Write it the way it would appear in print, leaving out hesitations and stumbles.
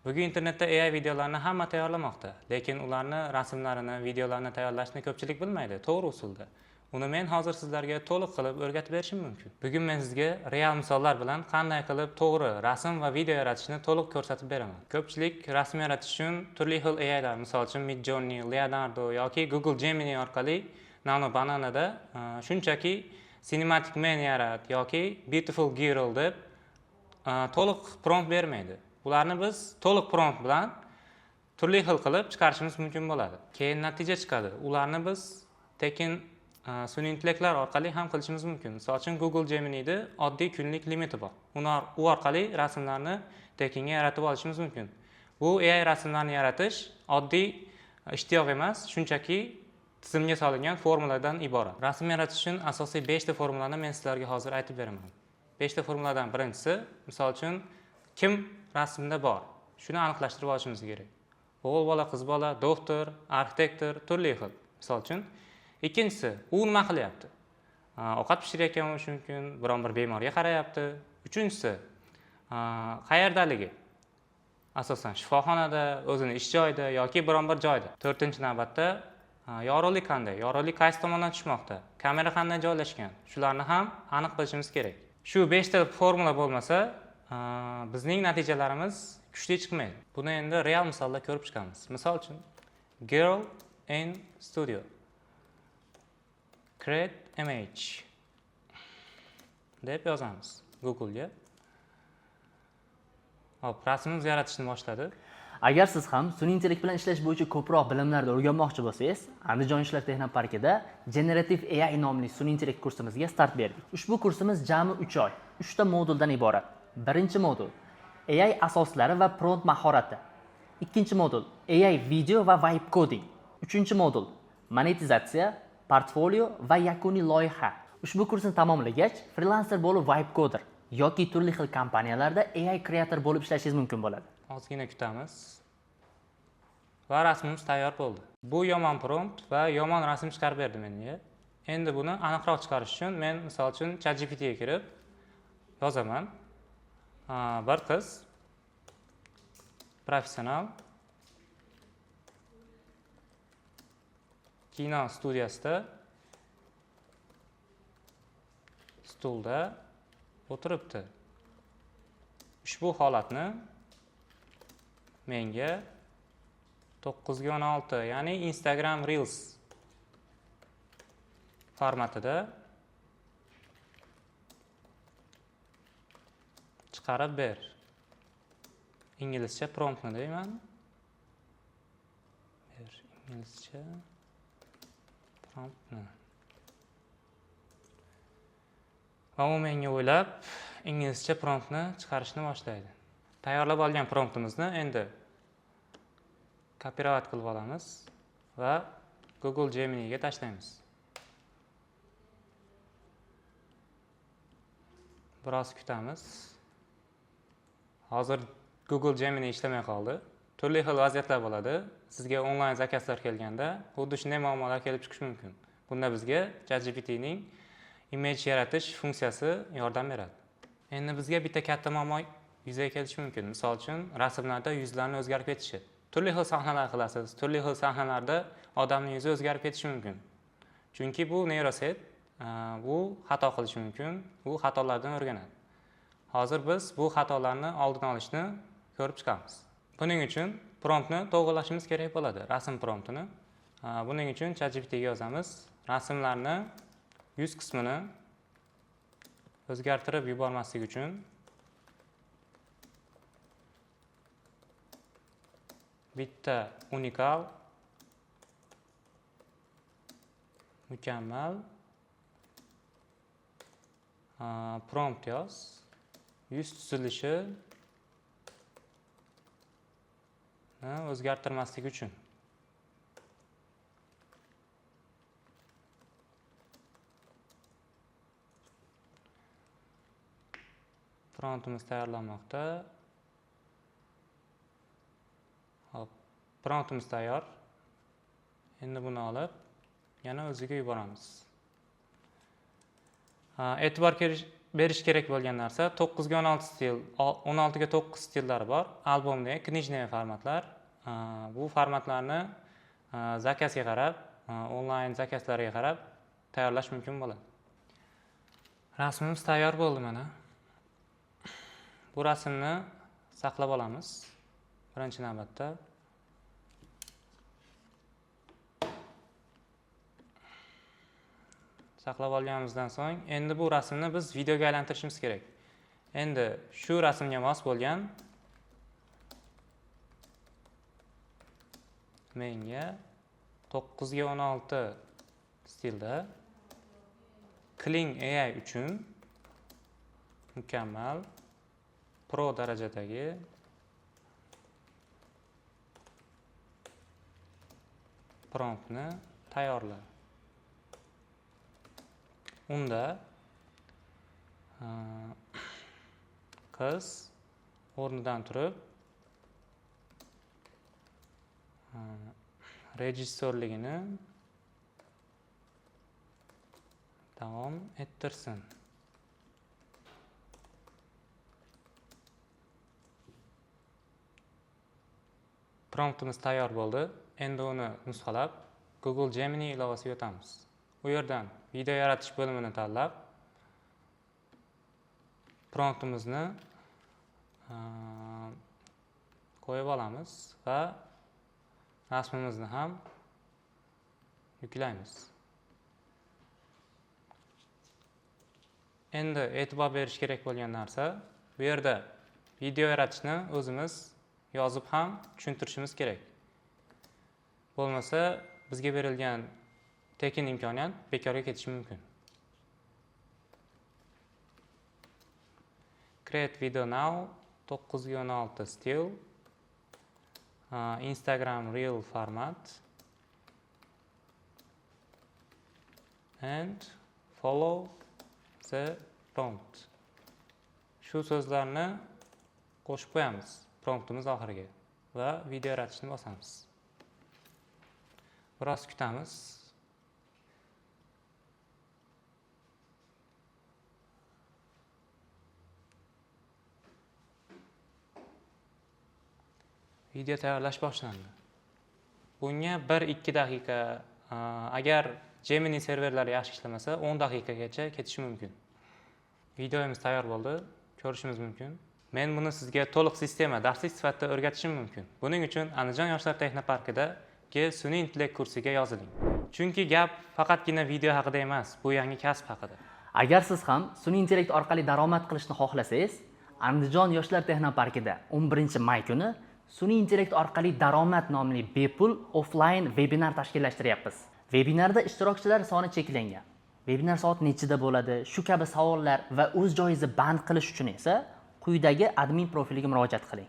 Bugun internetda AI videolarni hamma tayyorlamoqda, lekin ularni rasmlarini, videolarni tayyorlashni ko'pchilik bilmaydi, to'g'ri usulda. Uni men hozir sizlarga to'liq qilib o'rgatib berishim mumkin. Bugun men sizga real misollar bilan qanday qilib to'g'ri rasm va video yaratishni to'liq ko'rsatib beraman. Ko'pchilik rasm yaratish uchun turli xil AIlar, misol uchun Midjourney, Leonardo yoki Google Gemini orqali Nano Bananada shunchaki Cinematic Man yarat yoki Beautiful Girl deb to'liq prompt bermaydi. Ularni biz to'liq prompt bilan turli xil qilib chiqarishimiz mumkin bo'ladi. Keyin natija chiqadi. Ularni biz tekin sun'iy intellektlar orqali ham qilishimiz mumkin. Misol uchun Google Gemini'da oddiy kunlik limiti bor. U orqali rasmlarni tekinga yaratib olishimiz mumkin. Bu AI rasmlarni yaratish oddiy ishtiyoq emas, shunchaki tizimga solingan formuladan iborat. Rasm yaratish uchun asosiy 5 ta formulani men sizlarga hozir aytib beraman. 5 ta formuladan birinchisi, misol uchun kim rasmda bor? Shuni aniqlashtirib olishimiz kerak. O'g'il bola, qiz bola, doktor, arxitektor, turli xil. Misol uchun, ikkinchisi, u nima qilyapti? Ovqat pishirayotgan bo'lishi mumkin, biron bir bemorga qarayapti. Uchinchisi, qayerdaligi? Asosan shifoxonada, o'zini ish joyida yoki biron bir joyda. To'rtinchi navbatda, yorug'lik qanday? Yorug'lik qaysi tomondan tushmoqda? Kamera qanday joylashgan? Shularni ham aniq bilishimiz kerak. Shu 5 ta formula bo'lmasa, bizning natijalarimiz kuchli chiqmaydi. Buni endi real misolda ko'rib chiqamiz. Misol uchun, girl in studio. Create image deb yozamiz Google ga. Hop, rasmimiz yaratishni boshladi. Agar siz ham sun'iy intellekt bilan ishlash bo'yicha ko'proq bilimlarni o'rganmoqchi bo'lsangiz, Andijon yoshlar texnoparkida Generative AI nomli sun'iy intellekt kursimizga start berdik. Ushbu kursimiz jami 3 oy, 3 ta moduldan iborat. Birinchi modul AI asoslari va prompt mahorati. Ikkinchi modul AI video va vibe coding. Uchinchi modul monetizatsiya, portfolio va yakuniy loyiha. Ushbu kursni tamomlagach, freelancer bo'lib vibe coder yoki turli xil kompaniyalarda AI creator bo'lib ishlashingiz mumkin bo'ladi. Ozgina kutamiz. Va rasmimiz tayyor bo'ldi. Bu yomon prompt va yomon rasm chiqarib berdi menga. Endi buni aniqroq chiqarish uchun men misol uchun ChatGPT ga kirib yozaman. Bir qiz professional kino studiyasida stulda o'tiribdi. Ushbu holatni menga 9:16, ya'ni Instagram Reels formatida chiqarib ber. Inglizcha promptni deyman. Inglizcha promptni. Va u menga o'ylab inglizcha promptni chiqarishni boshlaydi. Tayyorlab olgan promptimizni endi kopirovat qilib olamiz va Google Gemini ga tashlaymiz. Biroz kutamiz. Hozir Google Gemini ishlamay qoldi. Turli xil vaziyatlar bo'ladi. Sizga onlayn zakazlar kelganda xuddi shunday muammolar kelib chiqishi mumkin. Bunda bizga ChatGPT ning image yaratish funksiyasi yordam beradi. Endi bizga bitta katta muammo yuzaga kelishi mumkin. Misol uchun, rasmlarda yuzlarni o'zgarib ketishi. Turli xil sahnalar qilasiz. Turli xil sahnalarda odamning yuzi o'zgarib ketishi mumkin. Chunki bu neyroset, bu xato qilishi mumkin, bu xatolardan o'rganadi. Hozir biz bu xatolarni oldini olishni ko'rib chiqamiz. Buning uchun promptni to'g'rilashimiz kerak bo'ladi, rasm promptini. Buning uchun ChatGPT ga yozamiz. Rasmlarni yuz qismini o'zgartirib yubormaslik uchun bitta unikal, mukammal prompt yoz. Yuz tuzilishi o'zgartirmaslik uchun. Promptimiz tayyorlanmoqda. Hop, promptimiz tayyor. Endi buni olib yana o'ziga yuboramiz. berish kerak bo'lgan narsa 9 ga 16 stil, 16 ga 9 stillari bor. Albomdagi knijniy formatlar. Bu formatlarni zakazga qarab, onlayn zakazlarga qarab tayyorlash mumkin bo'ladi. Rasmimiz tayyor bo'ldi mana. Bu rasmni saqlab olamiz. Birinchi navbatda saqlab olganimizdan so'ng, endi bu rasmni biz videoga aylantirishimiz kerak. Endi shu rasmga mos bo'lgan menga 9 ga 16 stilda Kling AI uchun mukammal pro darajadagi promptni tayyorla. Unda qiz o'rnidan turib rejissyorligini davom ettirsin. Promptimiz tayyor bo'ldi. Endi uni nusxalab Google Gemini ilovasiga o'tamiz. U yerdan video yaratish bo'limini tanlab promptimizni qo'yib olamiz va rasmimizni ham yuklaymiz. Endi e'tibor berish kerak bo'lgan narsa, bu yerda video yaratishni o'zimiz yozib ham tushuntirishimiz kerak. Bo'lmasa bizga berilgan tekin imkoniyat bekorga ketishi mumkin. Create video now 9 ga 16 still, Instagram Reel format and follow the prompt. Shu so'zlarni qo'shib qo'yamiz promptimiz oxiriga va video yaratishni bosamiz. Biroz kutamiz. Video tayyorlash boshlandi. Bunga 1-2 daqiqa, agar Gemini serverlari yaxshi ishlamasa 10 daqiqagacha ketishi mumkin. Videomiz tayyor bo'ldi, ko'rishimiz mumkin. Men buni sizga to'liq sistema, darslik sifatida o'rgatishim mumkin. Buning uchun Andijon yoshlar texnoparkidagi sun'iy intellekt kursiga yoziling. Chunki gap faqatgina video haqida emas, bu yangi kasb haqida. Agar siz ham sun'iy intellekt orqali daromad qilishni xohlasangiz, Andijon yoshlar texnoparkida 11-may kuni sun'iy intellekt orqali daromad nomli bepul offline webinar tashkillashtiryapmiz. Webinarda ishtirokchilar soni cheklangan. Webinar soat nechida bo'ladi, shu kabi savollar va o'z joyingizni band qilish uchun esa quyidagi admin profiliga murojaat qiling.